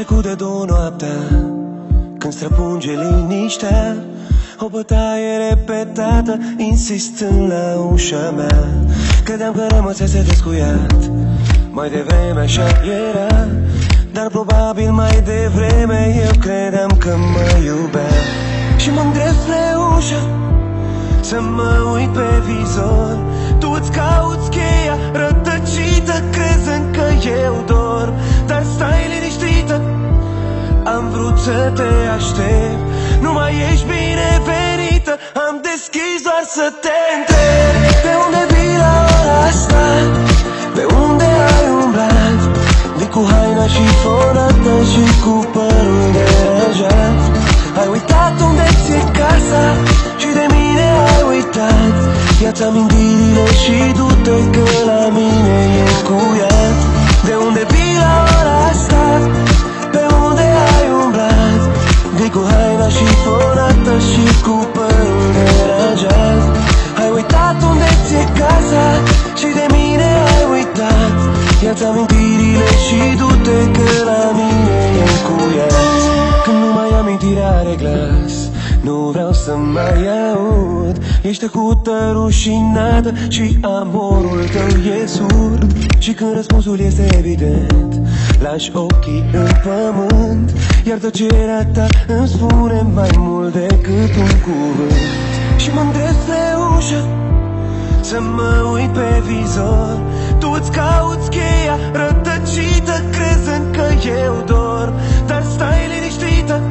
trecut de 2 noaptea, când străpunge liniștea, o bătaie repetată, insistând la ușa mea. Credeam că rămăsese descuiat, mai devreme așa era, dar probabil mai devreme eu credeam că mă iubea. Și mă îndrept spre ușă, să mă uit pe vizor. Tu îți cauți cheia rătăcită, crezând că eu dor. Dar stai liniștită, am vrut să te aștept, nu mai ești binevenită. Am deschis doar să te întreb, de unde vii la ora asta? Pe unde ai umblat? Vii cu haina șifonată și cu părul deranjat. Ai uitat unde ți-e casa și de mine ai uitat. Ia-ți amintirile și du-te că la mine e cuiat. De unde vii la ora asta? Pe unde ai umblat? Vii cu haina șifonată și cu părul deranjat. Ai uitat unde ți-e casa și de mine ai uitat. Ia-ți amintirile și du-te că la mine e cuiat. Când numai amintirea are glas, nu vreau să mai aud. Ești tăcută, rușinată și amorul tău e surd. Și când răspunsul este evident, lași ochii în pământ, iar tăcerea ta îmi spune mai mult decât un cuvânt. Și mă îndrept spre ușă, să mă uit pe vizor. Tu îți cauți cheia rătăcită, crezând că eu dor. Dar stai liniștită,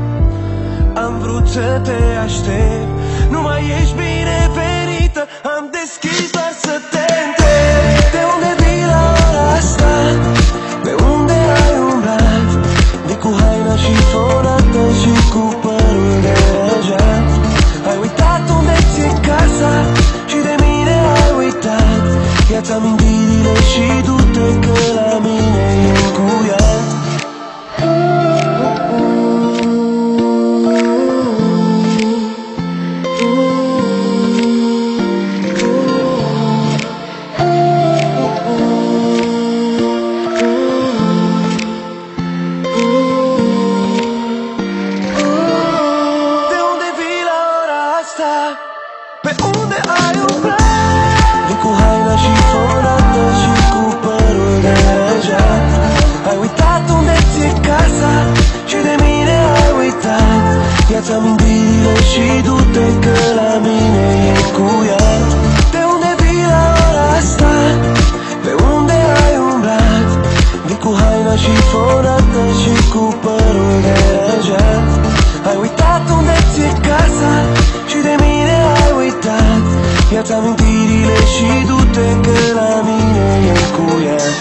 am vrut să te aștept, nu mai ești binevenită. Am deschis doar să te întreb, de unde vii la ora asta? Pe unde ai umblat? Vii cu haina șifonată și cu părul deranjat. Ai uitat unde ți-e casa și de mine ai uitat. Ia-ți amintirile și du-te că la mine e cuiat. Pe unde ai umblat? Vii cu haina șifonată și cu părul deranjat. Ai uitat unde ți-e casa și de mine ai uitat. Ia-ți amintirile și du-te că la mine e cuiat. De unde vii la ora asta? Pe unde ai umblat? Vii cu haina șifonată și cu părul deranjat. Ai uitat unde ți-e casa și de mine ai uitat. Ia-ți amintirile și du-te că la mine e cuiat.